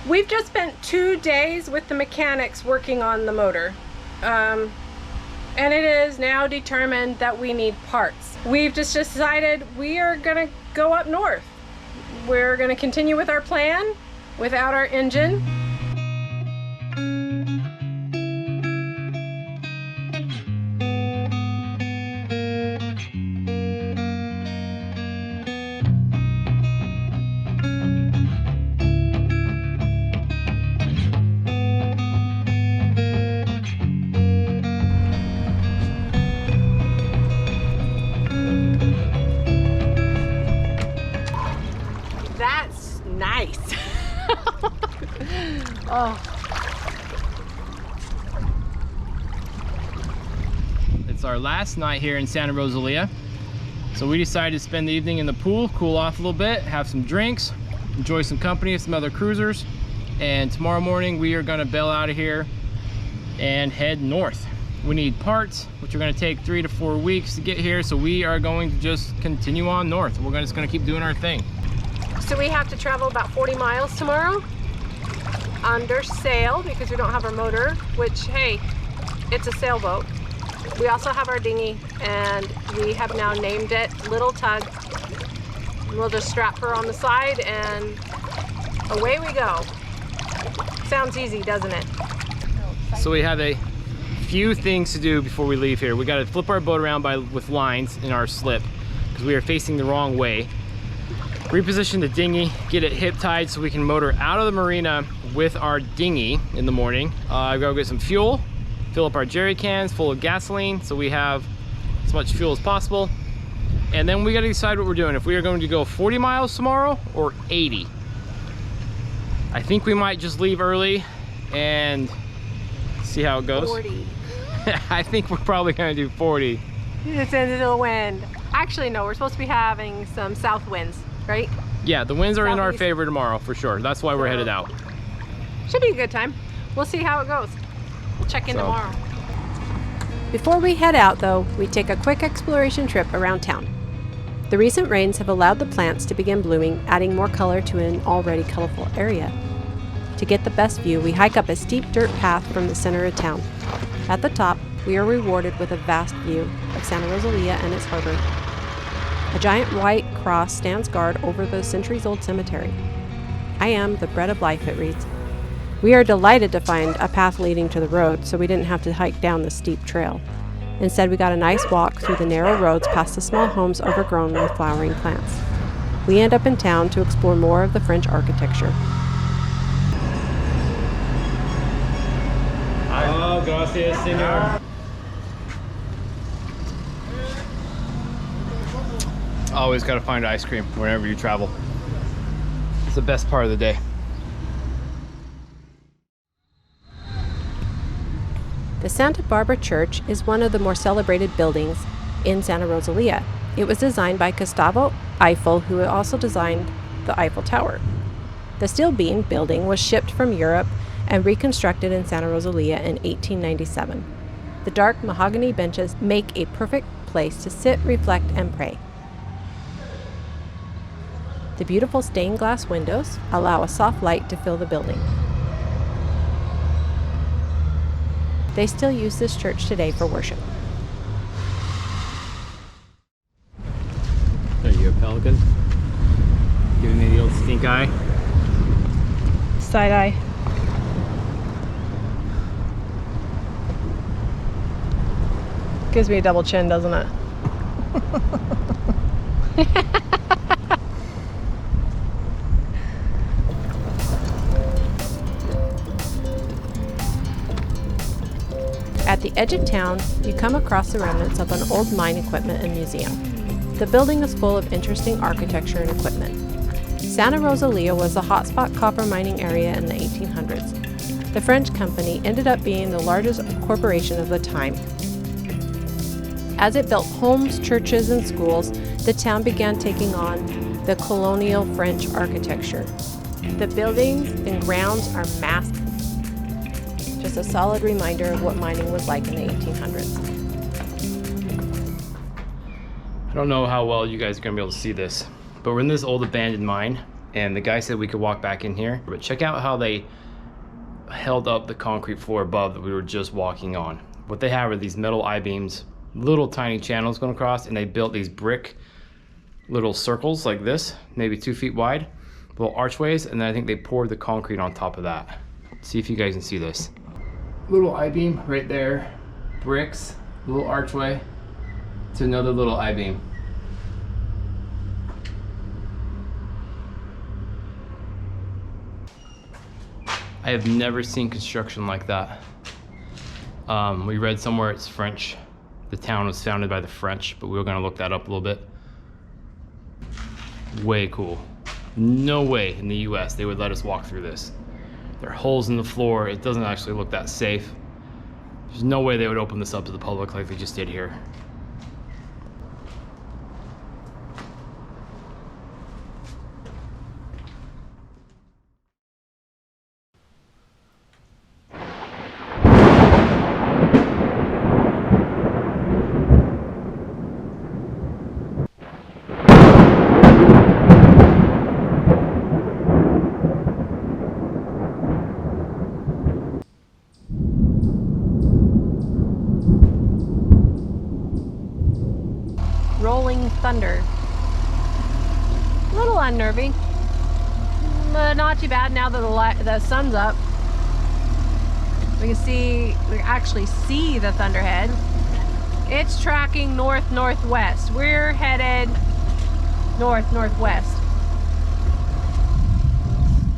We've just spent 2 days with the mechanics working on the motor. And it is now determined that we need parts. We've just decided we are gonna go up north. We're gonna continue with our plan without our engine. That's nice. Oh. It's our last night here in Santa Rosalia. So we decided to spend the evening in the pool, cool off a little bit, have some drinks, enjoy some company of some other cruisers. And tomorrow morning we are gonna bail out of here and head north. We need parts, which are gonna take 3 to 4 weeks to get here. So we are going to just continue on north. We're just gonna keep doing our thing. So we have to travel about 40 miles tomorrow under sail because we don't have our motor, which, hey, it's a sailboat. We also have our dinghy, and we have now named it Little Tug. We'll just strap her on the side and away we go. Sounds easy, doesn't it? So we have a few things to do before we leave here. We got to flip our boat around with lines in our slip because we are facing the wrong way. Reposition the dinghy, get it hip tied so we can motor out of the marina with our dinghy in the morning. I've got to get some fuel, fill up our jerry cans full of gasoline so we have as much fuel as possible. And then we got to decide what we're doing. If we are going to go 40 miles tomorrow or 80. I think we might just leave early and see how it goes. 40. I think we're probably going to do 40. It's into the wind. Actually, no, we're supposed to be having some south winds, right? Yeah, the winds are in our Southeast. favor tomorrow for sure. That's why we're headed out. Should be a good time. We'll see how it goes. We'll check in tomorrow. Before we head out, though, we take a quick exploration trip around town. The recent rains have allowed the plants to begin blooming, adding more color to an already colorful area. To get the best view, we hike up a steep dirt path from the center of town. At the top, we are rewarded with a vast view of Santa Rosalia and its harbor. A giant white cross stands guard over the centuries-old cemetery. I am the bread of life, it reads. We are delighted to find a path leading to the road, so we didn't have to hike down the steep trail. Instead, we got a nice walk through the narrow roads past the small homes overgrown with flowering plants. We end up in town to explore more of the French architecture. Oh, gracias, señor. Always got to find ice cream wherever you travel. It's the best part of the day. The Santa Barbara Church is one of the more celebrated buildings in Santa Rosalia. It was designed by Gustavo Eiffel, who also designed the Eiffel Tower. The steel beam building was shipped from Europe and reconstructed in Santa Rosalia in 1897. The dark mahogany benches make a perfect place to sit, reflect, and pray. The beautiful stained glass windows allow a soft light to fill the building. They still use this church today for worship. There you go, pelican. Giving me the old stink eye. Side eye. Gives me a double chin, doesn't it? At the edge of town, you come across the remnants of an old mine equipment and museum. The building is full of interesting architecture and equipment. Santa Rosalia was a hotspot copper mining area in the 1800s. The French company ended up being the largest corporation of the time. As it built homes, churches, and schools, the town began taking on the colonial French architecture. The buildings and grounds are massive. Just a solid reminder of what mining was like in the 1800s. I don't know how well you guys are gonna be able to see this, but we're in this old abandoned mine. and the guy said we could walk back in here. But check out how they held up the concrete floor above that we were just walking on. What they have are these metal I-beams, little tiny channels going across, and they built these brick little circles like this, maybe 2 feet wide, little archways, and then I think they poured the concrete on top of that. See if you guys can see this. Little I-beam right there, bricks, little archway to another little I-beam. I have never seen construction like that. We read somewhere it's French. The town was founded by the French, but we were gonna look that up a little bit. Way cool. No way in the US they would let us walk through this. There are holes in the floor. It doesn't actually look that safe. There's no way they would open this up to the public like they just did here. Rolling thunder. A little unnerving, but not too bad now that the sun's up. We can actually see the thunderhead. It's tracking north-northwest. We're headed north-northwest.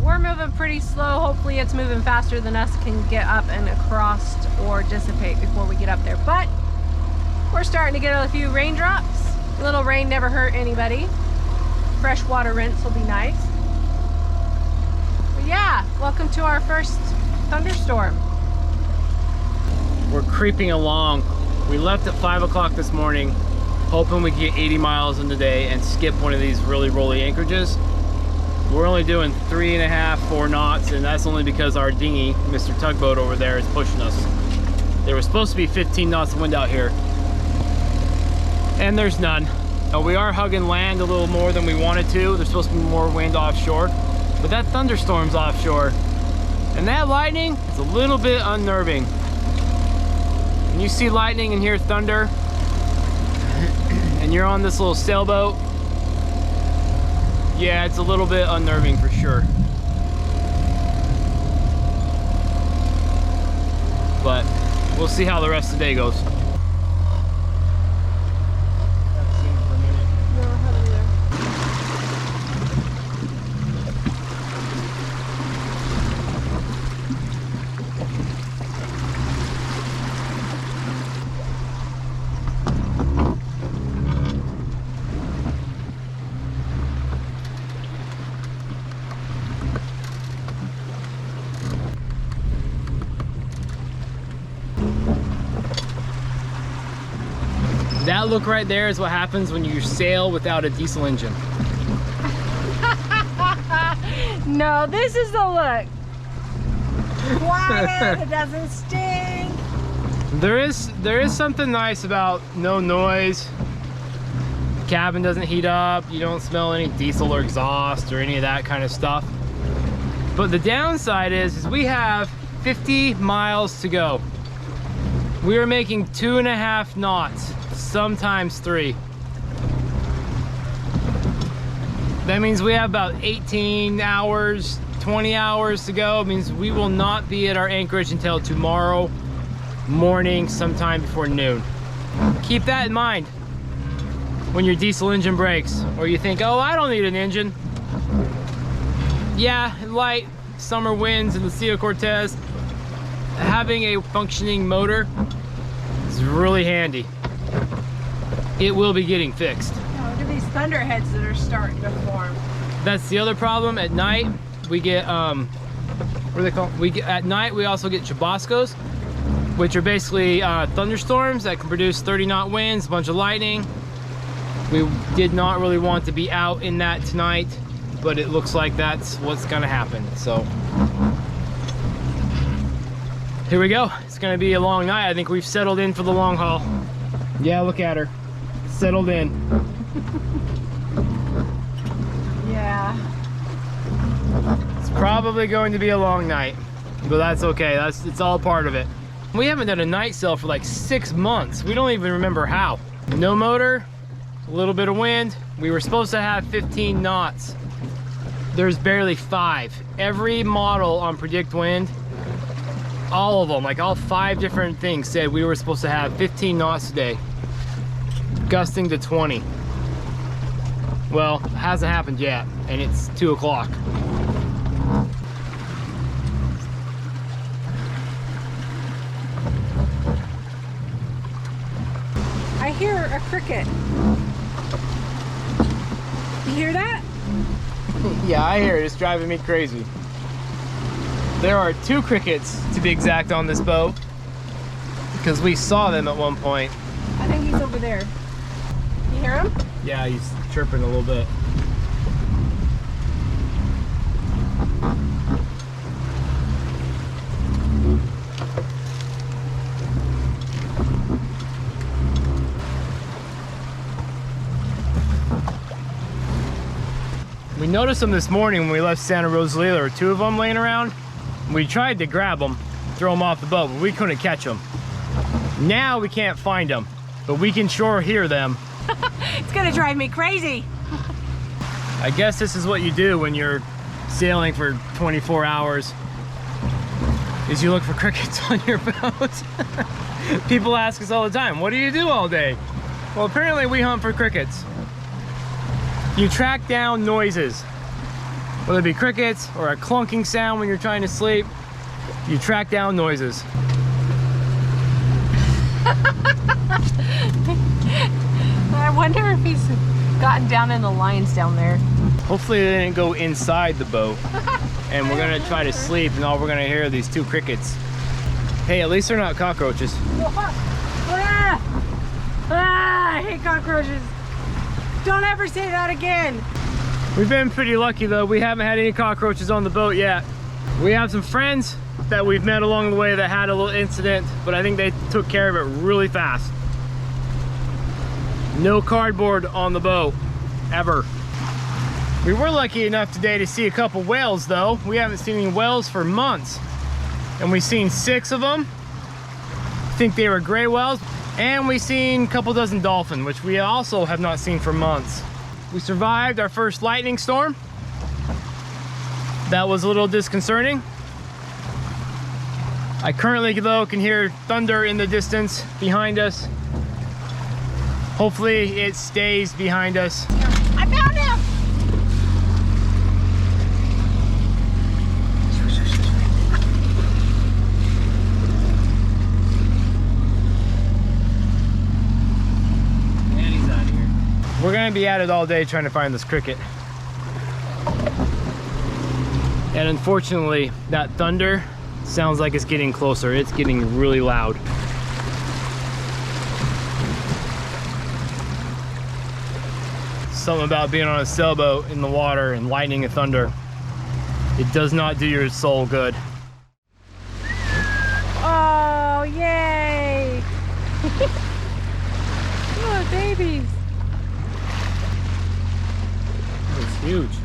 We're moving pretty slow. Hopefully it's moving faster than us can get up and across or dissipate before we get up there. But we're starting to get a few raindrops. A little rain never hurt anybody. Freshwater rinse will be nice. But yeah, welcome to our first thunderstorm. We're creeping along. We left at 5 o'clock this morning, hoping we could get 80 miles in the day and skip one of these really rolly anchorages. We're only doing 3.5, 4 knots, and that's only because our dinghy, Mr. Tugboat over there, is pushing us. There was supposed to be 15 knots of wind out here, and there's none. We are hugging land a little more than we wanted to. There's supposed to be more wind offshore, but that thunderstorm's offshore. And that lightning is a little bit unnerving. When you see lightning and hear thunder, and you're on this little sailboat, yeah, it's a little bit unnerving for sure. But we'll see how the rest of the day goes. That look right there is what happens when you sail without a diesel engine. No, this is the look. Quiet, it doesn't stink. There is something nice about no noise. The cabin doesn't heat up. You don't smell any diesel or exhaust or any of that kind of stuff. But the downside is we have 50 miles to go. We are making 2.5 knots. Sometimes 3. That means we have about 18 hours, 20 hours to go. It means we will not be at our anchorage until tomorrow morning, sometime before noon. Keep that in mind when your diesel engine breaks, or you think, oh, I don't need an engine. Yeah, light summer winds in the Sea of Cortez, having a functioning motor is really handy. It will be getting fixed. Oh, look at these thunderheads that are starting to form. That's the other problem. At night, we get what are they called? At night we also get chubascos, which are basically thunderstorms that can produce 30-knot winds, a bunch of lightning. We did not really want to be out in that tonight, but it looks like that's what's gonna happen. So here we go. It's gonna be a long night. I think we've settled in for the long haul. Yeah, look at her. Settled in. Yeah. It's probably going to be a long night, but that's okay. It's all part of it. We haven't done a night sail for like 6 months. We don't even remember how. No motor, a little bit of wind. We were supposed to have 15 knots. There's barely 5. Every model on Predict Wind, all of them, like all 5 different things said we were supposed to have 15 knots today, gusting to 20. Well, it hasn't happened yet, and it's 2 o'clock. I hear a cricket. You hear that? Yeah, I hear it. It's driving me crazy. There are 2 crickets, to be exact, on this boat, because we saw them at one point. I think he's over there. You hear him? Yeah, he's chirping a little bit. We noticed them this morning when we left Santa Rosalia. There were 2 of them laying around. We tried to grab them, throw them off the boat, but we couldn't catch them. Now we can't find them, but we can sure hear them. It's gonna drive me crazy. I guess this is what you do when you're sailing for 24 hours, is you look for crickets on your boat. People ask us all the time, what do you do all day? Well, apparently we hunt for crickets. You track down noises, whether it be crickets or a clunking sound when you're trying to sleep. You track down noises. I wonder if he's gotten down in the lines down there. Hopefully they didn't go inside the boat. And we're gonna try to sleep and all we're gonna hear are these 2 crickets. Hey, at least they're not cockroaches. I hate cockroaches. Don't ever say that again. We've been pretty lucky though. We haven't had any cockroaches on the boat yet. We have some friends that we've met along the way that had a little incident, but I think they took care of it really fast. No cardboard on the boat, ever. We were lucky enough today to see a couple whales though. We haven't seen any whales for months. And we've seen 6 of them. I think they were gray whales. And we've seen a couple dozen dolphins, which we also have not seen for months. We survived our first lightning storm. That was a little disconcerting. I currently though can hear thunder in the distance behind us. Hopefully it stays behind us. I found him! And he's out of here. We're gonna be at it all day trying to find this cricket. And unfortunately, that thunder sounds like it's getting closer. It's getting really loud. Something about being on a sailboat in the water and lightning and thunder. It does not do your soul good. Oh, yay! Oh, babies. It's huge.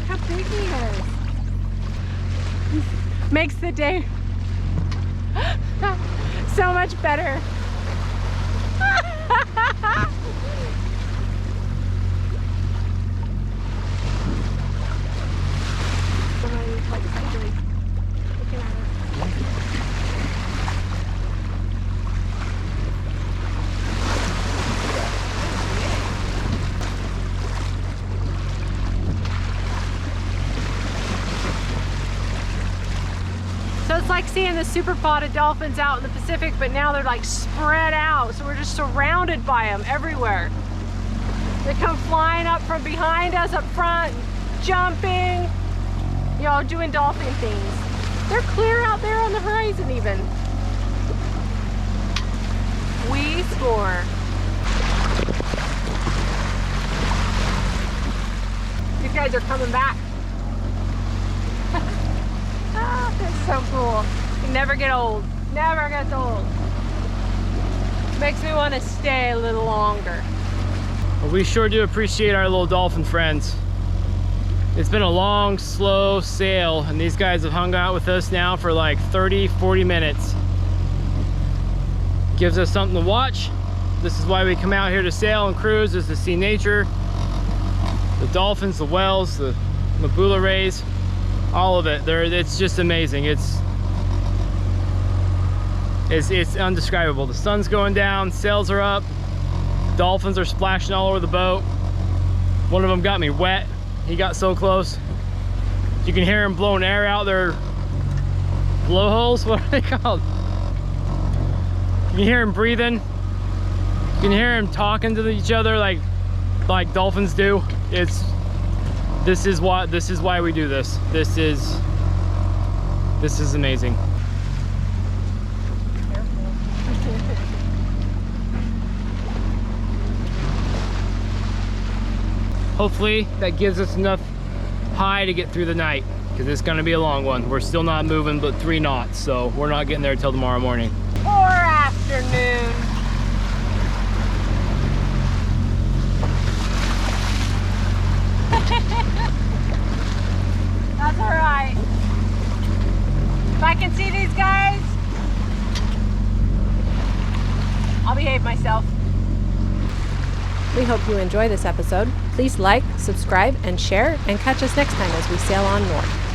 How big he is. Makes the day so much better. So it's like seeing the super pod of dolphins out in the Pacific, but now they're like spread out. So we're just surrounded by them everywhere. They come flying up from behind us, up front, jumping, you know, doing dolphin things. They're clear out there on the horizon even. We score. These guys are coming back. Ah, that's so cool. You never get old. Never gets old. Makes me want to stay a little longer. Well, we sure do appreciate our little dolphin friends. It's been a long, slow sail, and these guys have hung out with us now for like 30, 40 minutes. Gives us something to watch. This is why we come out here to sail and cruise, is to see nature. The dolphins, the whales, the mabula rays, all of it. It's just amazing. It's undescribable. The sun's going down, sails are up, dolphins are splashing all over the boat. One of them got me wet. He got so close. You can hear him blowing air out their blowholes. What are they called? You can hear him breathing. You can hear him talking to each other like dolphins do. This is why we do this. This is amazing. Hopefully that gives us enough high to get through the night, because it's going to be a long one. We're still not moving but 3 knots, so we're not getting there till tomorrow morning. Or afternoon. That's all right. If I can see these guys, I'll behave myself. We hope you enjoy this episode. Please like, subscribe, and share, and catch us next time as we sail on north.